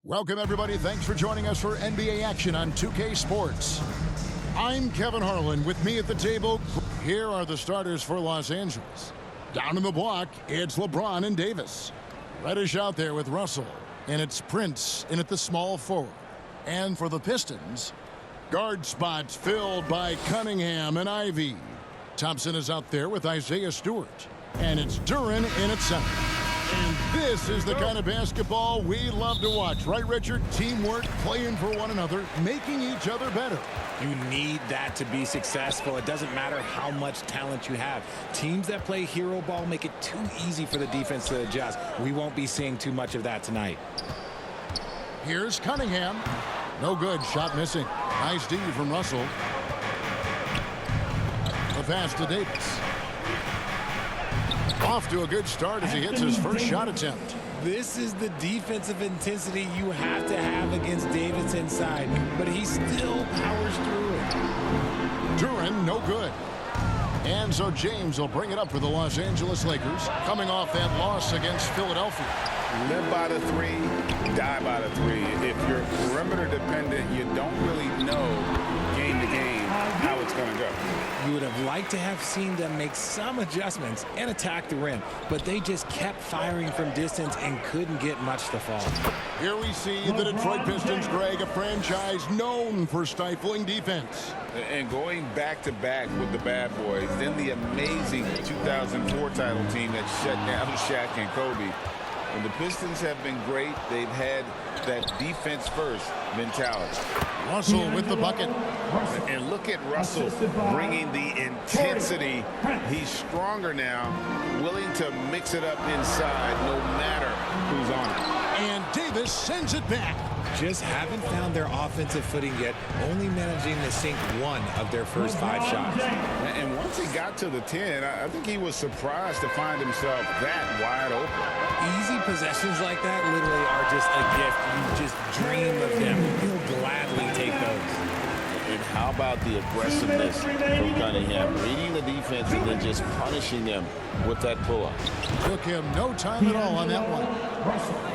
Welcome, everybody. Thanks for joining us for NBA action on 2K Sports. I'm Kevin Harlan. With me at the table, here are the starters for Los Angeles. Down in the block, it's LeBron and Davis. Reddish out there with Russell. And it's Prince in at the small forward. And for the Pistons, guard spots filled by Cunningham and Ivy. Thompson is out there with Isaiah Stewart. And it's Duren in at center. And this is the kind of basketball we love to watch. Right, Richard? Teamwork, playing for one another, making each other better. You need that to be successful. It doesn't matter how much talent you have. Teams that play hero ball make it too easy for the defense to adjust. We won't be seeing too much of that tonight. Here's Cunningham. No good. Shot missing. Nice D from Russell. The pass to Davis. Off to a good start as he hits his first shot attempt. This is the defensive intensity you have to have against Davis inside, but he still powers through it. Duren, no good. And so James will bring it up for the Los Angeles Lakers, coming off that loss against Philadelphia. Live by the three, die by the three. If you're perimeter dependent, you don't really know game to game how it's going to go. You would have liked to have seen them make some adjustments and attack the rim, but they just kept firing from distance and couldn't get much to fall. Here we see the Detroit Pistons, Greg, a franchise known for stifling defense. And going back-to-back with the bad boys, then the amazing 2004 title team that shut down Shaq and Kobe. And the Pistons have been great. They've had that defense-first mentality. Russell with the bucket. And look at Russell bringing the intensity. He's stronger now, willing to mix it up inside no matter who's on it. And Davis sends it back. Just haven't found their offensive footing yet, only managing to sink one of their first 5 shots. And once he got to the 10, I think he was surprised to find himself that wide open. Easy possessions like that literally are just a gift. You just dream of them. You'll gladly take those. And how about the aggressiveness from Cunningham, reading the defense and then just punishing them with that pull-up. Took him no time at all on that one.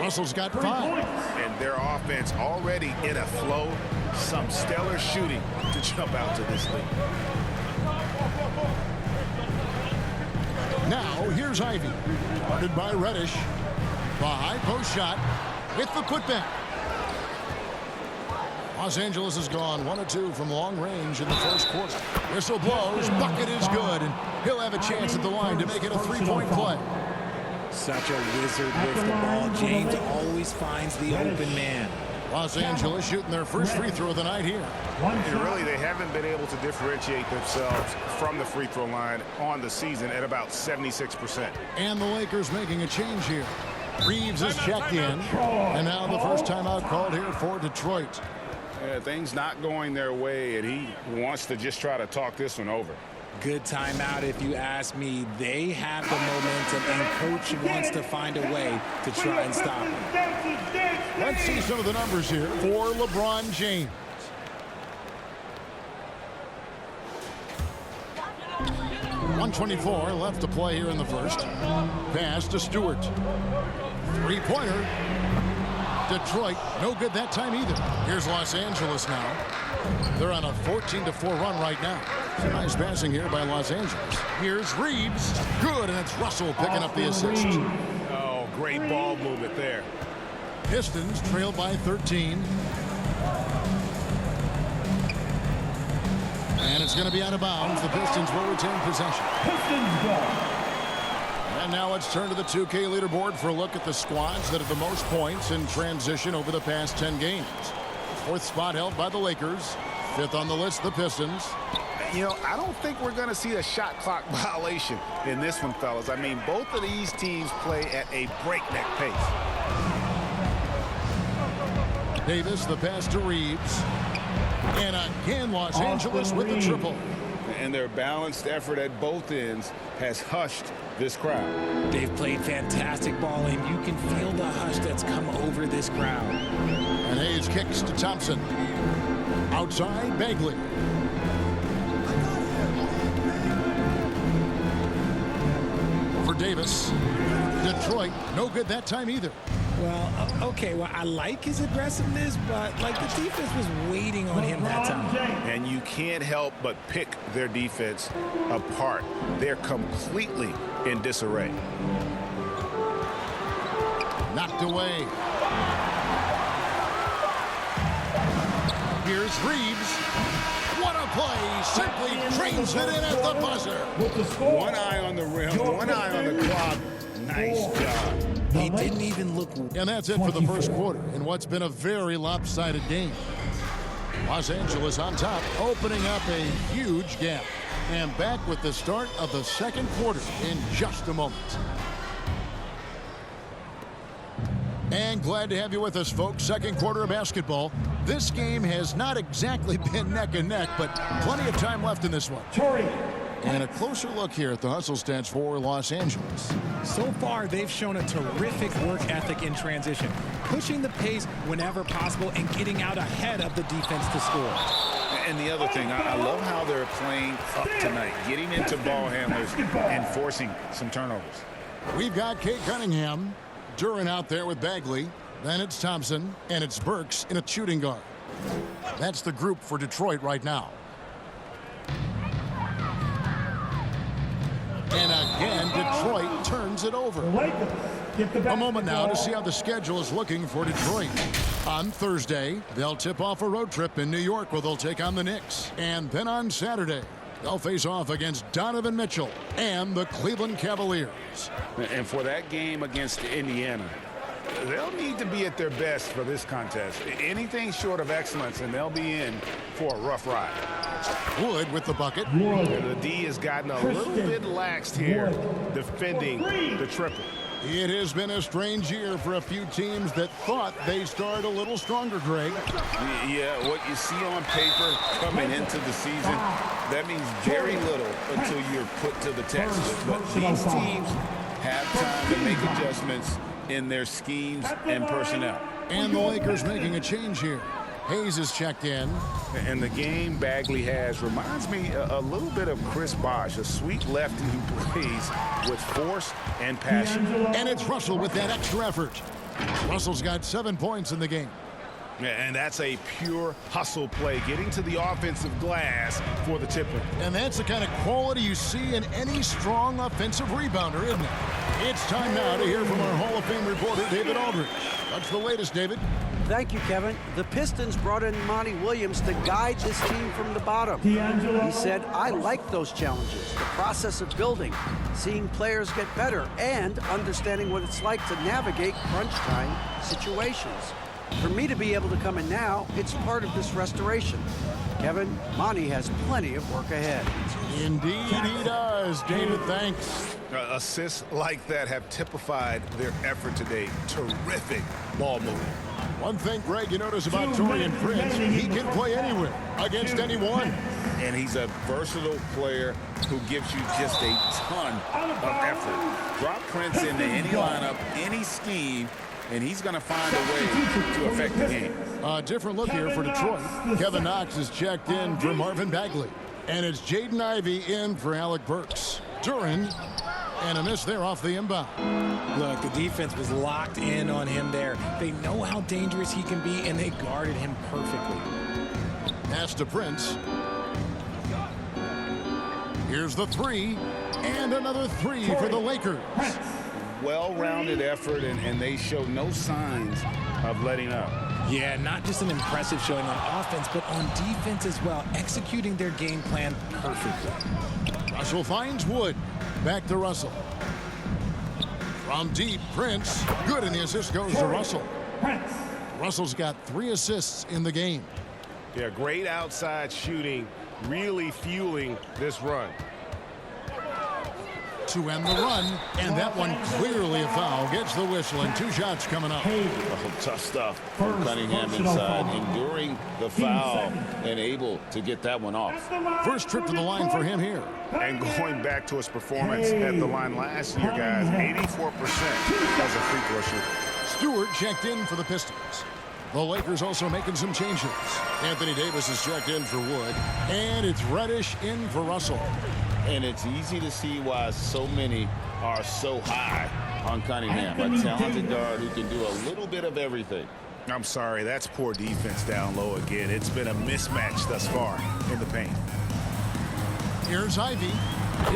Russell's got 5. And their offense already in a flow. Some stellar shooting to jump out to this league. Now, here's Ivy. Guarded by Reddish. The high post shot with the putback. Los Angeles has gone 1 of 2 from long range in the first quarter. Whistle blows. Bucket is good, and he'll have a chance at the line to make it a 3-point play. Such a wizard with the ball. James always finds the open man. Los Angeles shooting their first free throw of the night here. And really, they haven't been able to differentiate themselves from the free throw line on the season at about 76%. And the Lakers making a change here. Reeves is checked in, and now the first timeout called here for Detroit. Yeah, things not going their way, and he wants to just try to talk this one over. Good timeout if you ask me. They have the momentum, and coach wants to find a way to try and stop them. Let's see some of the numbers here for LeBron James. .124 left to play here in the first. Pass to Stewart. Three-pointer. Detroit, no good that time either. Here's Los Angeles now. They're on a 14-4 run right now. Some nice passing here by Los Angeles. Here's Reeves. Good, and it's Russell picking up the assist. Oh, great ball movement there. Pistons trail by 13. And it's going to be out of bounds. The Pistons will retain possession. And now let's turn to the 2K leaderboard for a look at the squads that have the most points in transition over the past 10 games. 4th spot held by the Lakers. 5th on the list, the Pistons. You know, I don't think we're going to see a shot clock violation in this one, fellas. I mean, both of these teams play at a breakneck pace. Davis, the pass to Reeves. And again, Los Angeles with the triple. And their balanced effort at both ends has hushed this crowd. They've played fantastic ball, and you can feel the hush that's come over this crowd. And Hayes kicks to Thompson. Outside, Bagley. For Davis. Detroit, no good that time either. Well, okay, well, I like his aggressiveness, but, like, the defense was waiting on him that time. And you can't help but pick their defense apart. They're completely in disarray. Knocked away. Here's Reeves. What a play. Simply trains it in at the buzzer. One eye on the rim, one eye on the clock. Nice job. He didn't even look. And that's it for the first quarter in what's been a very lopsided game. Los Angeles on top, opening up a huge gap. And back with the start of the second quarter in just a moment. And glad to have you with us, folks. Second quarter of basketball. This game has not exactly been neck and neck, but plenty of time left in this one. And a closer look here at the hustle stats for Los Angeles. So far, they've shown a terrific work ethic in transition, pushing the pace whenever possible and getting out ahead of the defense to score. And the other thing, I love how they're playing up tonight, getting into ball handlers and forcing some turnovers. We've got Kate Cunningham, Duran out there with Bagley. Then it's Thompson, and it's Burks in a shooting guard. That's the group for Detroit right now. And again, Detroit turns it over. A moment now to see how the schedule is looking for Detroit. On Thursday, they'll tip off a road trip in New York where they'll take on the Knicks. And then on Saturday, they'll face off against Donovan Mitchell and the Cleveland Cavaliers. And for that game against Indiana, they'll need to be at their best for this contest. Anything short of excellence, and they'll be in for a rough ride. Wood with the bucket. The D has gotten a little bit laxed here defending the triple. It has been a strange year for a few teams that thought they started a little stronger, Greg. Yeah, what you see on paper coming into the season, that means very little until you're put to the test. But these teams have time to make adjustments in their schemes and personnel. And the Lakers making a change here. Hayes is checked in. And the game Bagley has reminds me a little bit of Chris Bosh, a sweet lefty who plays with force and passion. And it's Russell with that extra effort. Russell's got 7 points in the game. And that's a pure hustle play, getting to the offensive glass for the tip-in. And that's the kind of quality you see in any strong offensive rebounder, isn't it? It's time now to hear from our Hall of Fame reporter, David Aldridge. What's the latest, David? Thank you, Kevin. The Pistons brought in Monty Williams to guide this team from the bottom. He said, I like those challenges, the process of building, seeing players get better, and understanding what it's like to navigate crunch time situations. For me to be able to come in now, it's part of this restoration. Kevin, Monty has plenty of work ahead. Indeed he does. David, thanks. Assists like that have typified their effort today. Terrific ball movement. One thing, Greg, you notice about Taurean Prince, he can play anywhere, against anyone. And he's a versatile player who gives you just a ton of effort. Drop Prince into any lineup, any scheme, and he's going to find a way to affect the game. A different look here for Detroit. Kevin Knox is checked in for Marvin Bagley. And it's Jaden Ivey in for Alec Burks. Duran, and a miss there off the inbound. Look, the defense was locked in on him there. They know how dangerous he can be, and they guarded him perfectly. Pass to Prince. Here's the three, and another three for the Lakers. Well-rounded effort, and they show no signs of letting up. Yeah, not just an impressive showing on offense, but on defense as well, executing their game plan perfectly. Russell finds Wood. Back to Russell. From deep, Prince. Good, and the assist goes to Russell. Russell's got 3 assists in the game. Yeah, great outside shooting, really fueling this run. To end the run, and that one clearly a foul. Gets the whistle, and 2 shots coming up. Oh, tough stuff from Cunningham inside, enduring the foul and able to get that one off. First trip to the line for him here. And going back to his performance at the line last year, guys, 84% as a free throw shooter. Stewart checked in for the Pistons. The Lakers also making some changes. Anthony Davis is checked in for Wood, and it's Reddish in for Russell. And it's easy to see why so many are so high on Cunningham, a talented guard who can do a little bit of everything. I'm sorry, that's poor defense down low again. It's been a mismatch thus far in the paint. Here's Ivy.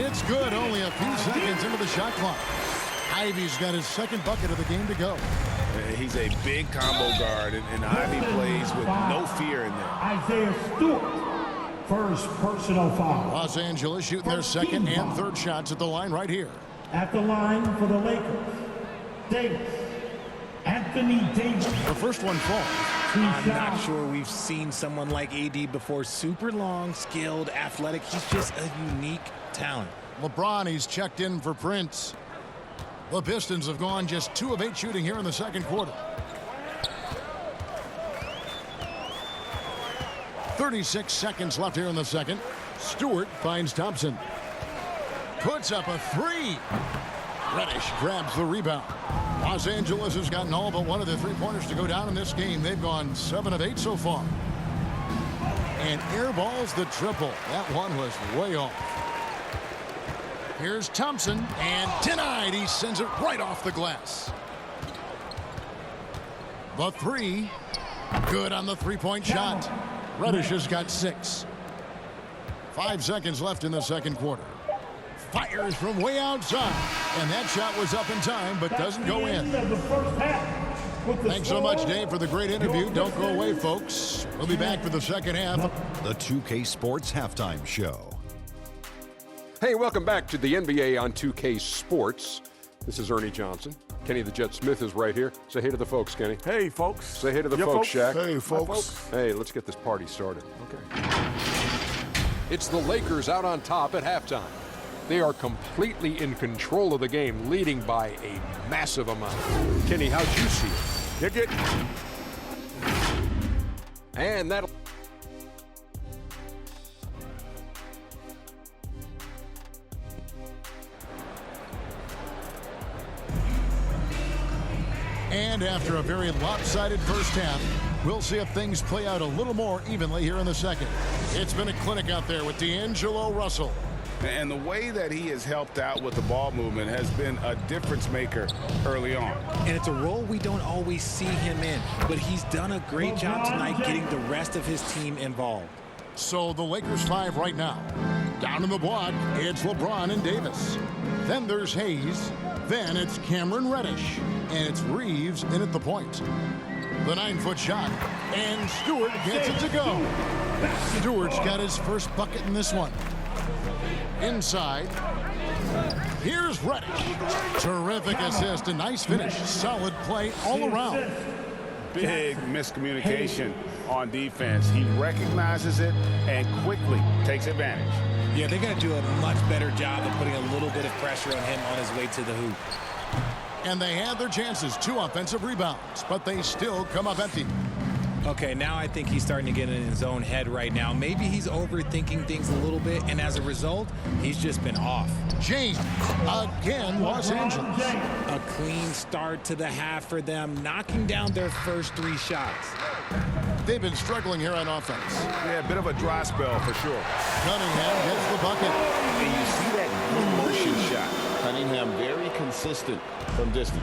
It's good, only a few seconds into the shot clock. Ivy's got his second bucket of the game to go. He's a big combo guard, and Ivy plays with no fear in there. Isaiah Stewart, first personal foul. Los Angeles shooting their second and third shots at the line right here. At the line for the Lakers, Davis. Anthony Davis. The first one falls. I'm not sure we've seen someone like AD before. Super long, skilled, athletic. He's just a unique talent. LeBron, he's checked in for Prince. The Pistons have gone just 2 of 8 shooting here in the second quarter. 36 seconds left here in the second. Stewart finds Thompson. Puts up a 3. Reddish grabs the rebound. Los Angeles has gotten all but one of the 3-pointers to go down in this game. They've gone 7 of 8 so far. And airballs the triple. That one was way off. Here's Thompson, and denied. He sends it right off the glass. The 3. Good on the 3-point shot. Reddish has got 6. 5 seconds left in the second quarter. Fires from way outside. And that shot was up in time, but doesn't go in. Thanks so much, Dave, for the great interview. Don't go away, folks. We'll be back for the second half. The 2K Sports Halftime Show. Hey, welcome back to the NBA on 2K Sports. This is Ernie Johnson. Kenny the Jet Smith is right here. Say hey to the folks, Kenny. Hey, folks. Say hey to the folks, Shaq. Hey, folks. Hey, let's get this party started. Okay. It's the Lakers out on top at halftime. They are completely in control of the game, leading by a massive amount. Kenny, how'd you see it? Kick it. And that'll... And after a very lopsided first half, we'll see if things play out a little more evenly here in the second. It's been a clinic out there with D'Angelo Russell. And the way that he has helped out with the ball movement has been a difference maker early on. And it's a role we don't always see him in, but he's done a great job tonight getting the rest of his team involved. So the Lakers 5 right now. Down in the block, it's LeBron and Davis. Then there's Hayes. Then it's Cameron Reddish. And it's Reeves in at the point. The 9-foot shot. And Stewart gets it to go. Stewart's got his first bucket in this one. Inside. Here's Reddish. Terrific assist. A nice finish. Solid play all around. Big miscommunication on defense. He recognizes it and quickly takes advantage. Yeah, they got to do a much better job of putting a little bit of pressure on him on his way to the hoop. And they had their chances. 2 offensive rebounds, but they still come up empty. Okay, now I think he's starting to get in his own head right now. Maybe he's overthinking things a little bit, and as a result, he's just been off. James, again, Los Angeles. A clean start to the half for them, knocking down their first 3 shots. They've been struggling here on offense. Yeah, a bit of a dry spell for sure. Cunningham gets the bucket. And you see that good motion shot. Cunningham very consistent from distance.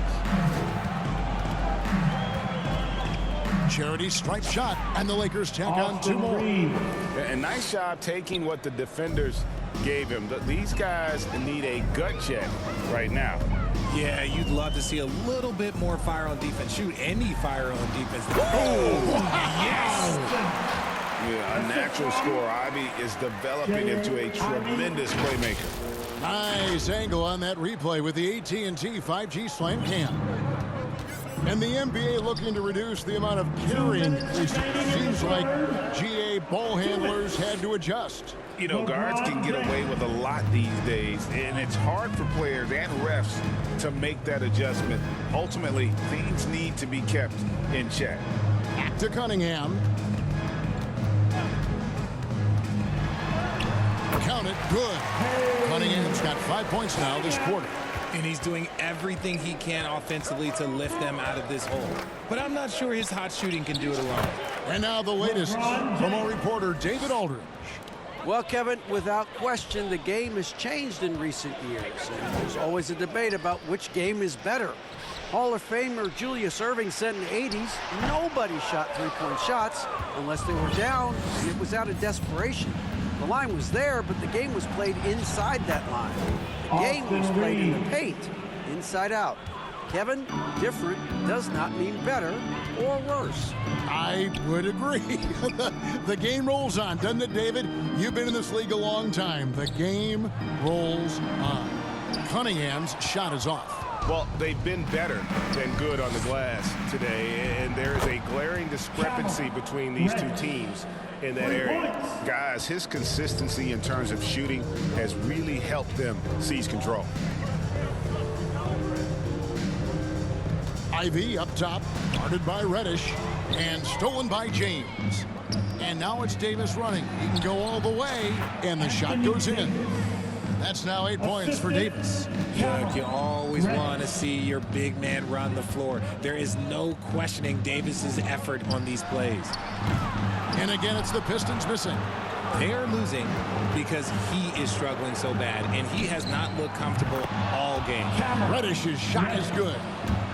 Charity stripe shot, and the Lakers tack on 2 more. A nice job taking what the defenders gave him. These guys need a gut check right now. Yeah, you'd love to see a little bit more fire on defense. Shoot, any fire on defense. Oh, yes! Yeah, a natural scorer. Ivy is developing into a tremendous playmaker. Nice angle on that replay with the AT&T 5G Slam Cam. And the NBA looking to reduce the amount of carrying. It seems like GA ball handlers had to adjust. You know, guards can get away with a lot these days, and it's hard for players and refs to make that adjustment. Ultimately, things need to be kept in check. Back to Cunningham. Count it, good. Cunningham's got 5 points now this quarter. And he's doing everything he can offensively to lift them out of this hole. But I'm not sure his hot shooting can do it alone. And now the latest from our reporter, David Aldridge. Well, Kevin, without question, the game has changed in recent years. And there's always a debate about which game is better. Hall of Famer Julius Erving said in the 80s, nobody shot three-point shots unless they were down, and it was out of desperation. The line was there, but the game was played inside that line. The game was played in the paint, inside out. Kevin, different does not mean better or worse. I would agree. The game rolls on, doesn't it, David? You've been in this league a long time. The game rolls on. Cunningham's shot is off. Well, they've been better than good on the glass today, and there is a glaring discrepancy between these two teams in that area. Guys, his consistency in terms of shooting has really helped them seize control. Ivy up top, guarded by Reddish, and stolen by James. And now it's Davis running. He can go all the way, and the shot goes in. That's now 8 points for Davis. Look, you always want to see your big man run the floor. There is no questioning Davis's effort on these plays. And again, it's the Pistons missing. They are losing because he is struggling so bad, and he has not looked comfortable all game. Reddish's shot is good.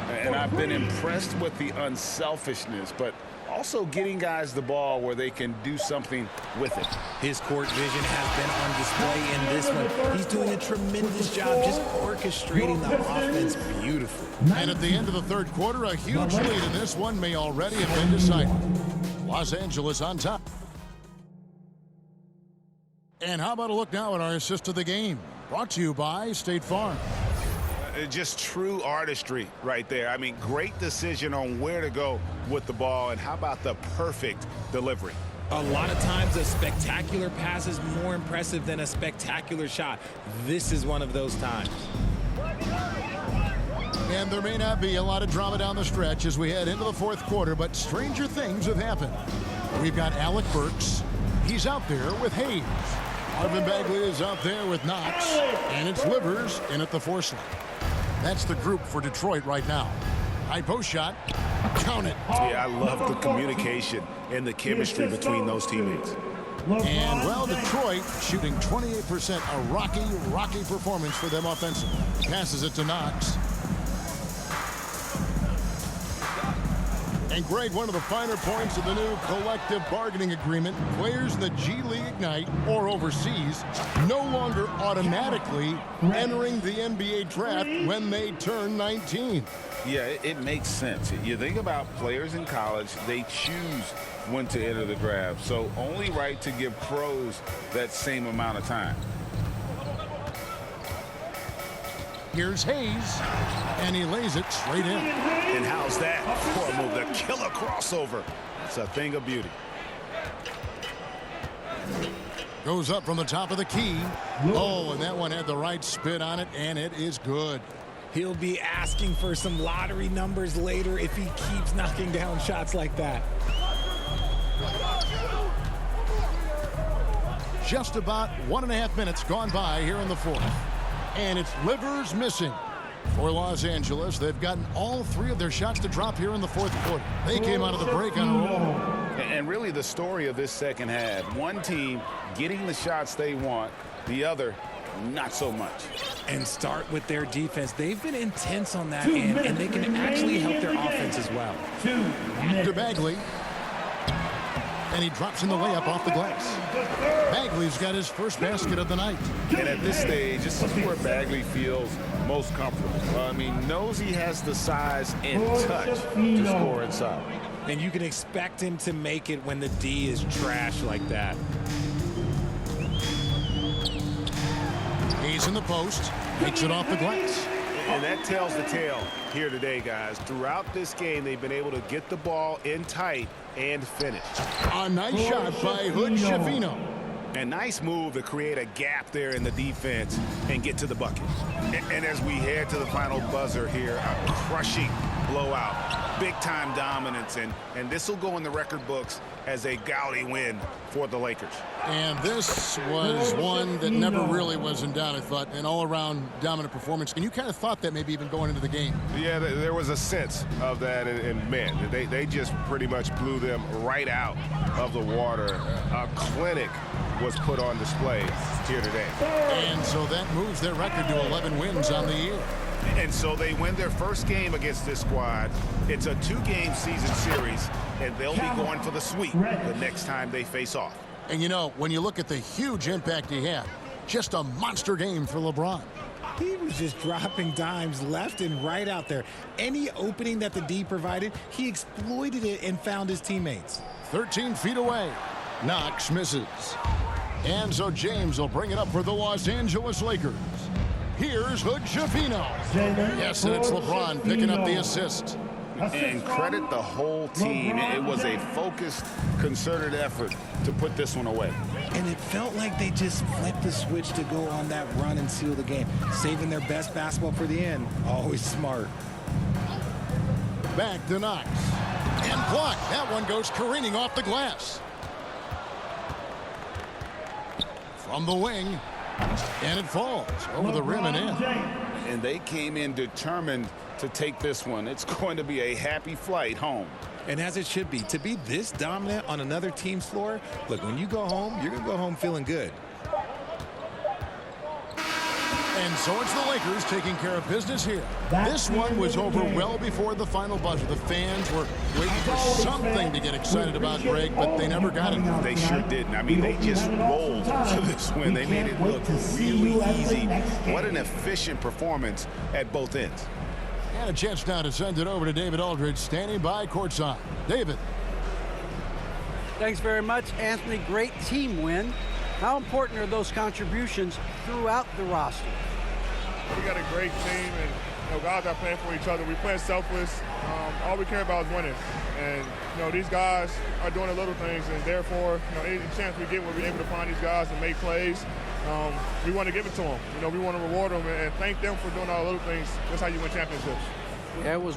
And I've been impressed with the unselfishness, but also getting guys the ball where they can do something with it. His court vision has been on display in this one. He's doing a tremendous job just orchestrating the offense beautifully. And at the end of the third quarter, a huge lead in this one may already have been decided. Los Angeles on top. And how about a look now at our assist of the game? Brought to you by State Farm. Just true artistry right there. I mean, great decision on where to go with the ball, and how about the perfect delivery? A lot of times a spectacular pass is more impressive than a spectacular shot. This is one of those times. And there may not be a lot of drama down the stretch as we head into the fourth quarter, but stranger things have happened. We've got Alec Burks. He's out there with Hayes. Marvin Bagley is out there with Knox. And it's Livers in at the 4 slot. That's the group for Detroit right now. High post shot. Count it. Yeah, I love the communication and the chemistry between those teammates. And, well, Detroit shooting 28%. A rocky performance for them offensively. Passes it to Knox. And, Greg, one of the finer points of the new collective bargaining agreement, players in the G League Ignite or overseas no longer automatically entering the NBA draft when they turn 19. Yeah, it makes sense. You think about players in college, they choose when to enter the draft. So only right to give pros that same amount of time. Here's Hayes, and he lays it straight in. And how's that for a move? The killer crossover. That's a thing of beauty. Goes up from the top of the key. Oh, and that one had the right spin on it, and it is good. He'll be asking for some lottery numbers later if he keeps knocking down shots like that. Just about 1.5 minutes gone by here in the fourth. And it's Livers missing for Los Angeles. They've gotten all 3 of their shots to drop here in the fourth quarter. They came out of the break on a roll. And really the story of this second half, one team getting the shots they want, the other not so much. And start with their defense. They've been intense on that end, and they can actually help their offense as well. To Bagley. And he drops in the layup off the glass. Bagley's got his first basket of the night. And at this stage, this is where Bagley feels most comfortable. I mean, knows he has the size and touch to score inside. And you can expect him to make it when the D is trash like that. He's in the post, makes it off the glass. And that tells the tale here today, guys. Throughout this game, they've been able to get the ball in tight and finish. A nice shot by Hood Schifino. A nice move to create a gap there in the defense and get to the bucket. And as we head to the final buzzer here, a crushing blowout, big-time dominance, and this will go in the record books as a gaudy win for the Lakers. And this was one that never really was in doubt, I thought, an all-around dominant performance. And you kind of thought that maybe even going into the game. Yeah, there was a sense of that, and man, they just pretty much blew them right out of the water. A clinic was put on display here today. And so that moves their record to 11 wins on the year. And so they win their first game against this squad. It's a 2-game season series, and they'll be going for the sweep the next time they face off. And you know, when you look at the huge impact he had, just a monster game for LeBron. He was just dropping dimes left and right out there. Any opening that the D provided, he exploited it and found his teammates. 13 feet away. Knox misses. And so James will bring it up for the Los Angeles Lakers. Here's Hood-Schifino. Yes, and it's LeBron picking up the assist. And credit the whole team. It was a focused, concerted effort to put this one away. And it felt like they just flipped the switch to go on that run and seal the game. Saving their best basketball for the end. Always smart. Back to Knox. And blocked. That one goes careening off the glass. From the wing. And it falls over the rim and in. And they came in determined to take this one. It's going to be a happy flight home. And as it should be, to be this dominant on another team's floor, look, when you go home, you're going to go home feeling good. And so it's the Lakers taking care of business here. This one was over well before the final buzzer. The fans were waiting for something to get excited about, Greg, but they never got it. They sure didn't. I mean, they just rolled to this win. They made it look really easy. What an efficient performance at both ends. And a chance now to send it over to David Aldridge, standing by courtside. David. Thanks very much, Anthony. Great team win. How important are those contributions throughout the roster? We got a great team, and guys are playing for each other. We play selfless. All we care about is winning. And these guys are doing the little things, and therefore, any chance we get, we'll be able to find these guys and make plays. We want to give it to them. We want to reward them and thank them for doing all the little things. That's how you win championships. Yeah, it was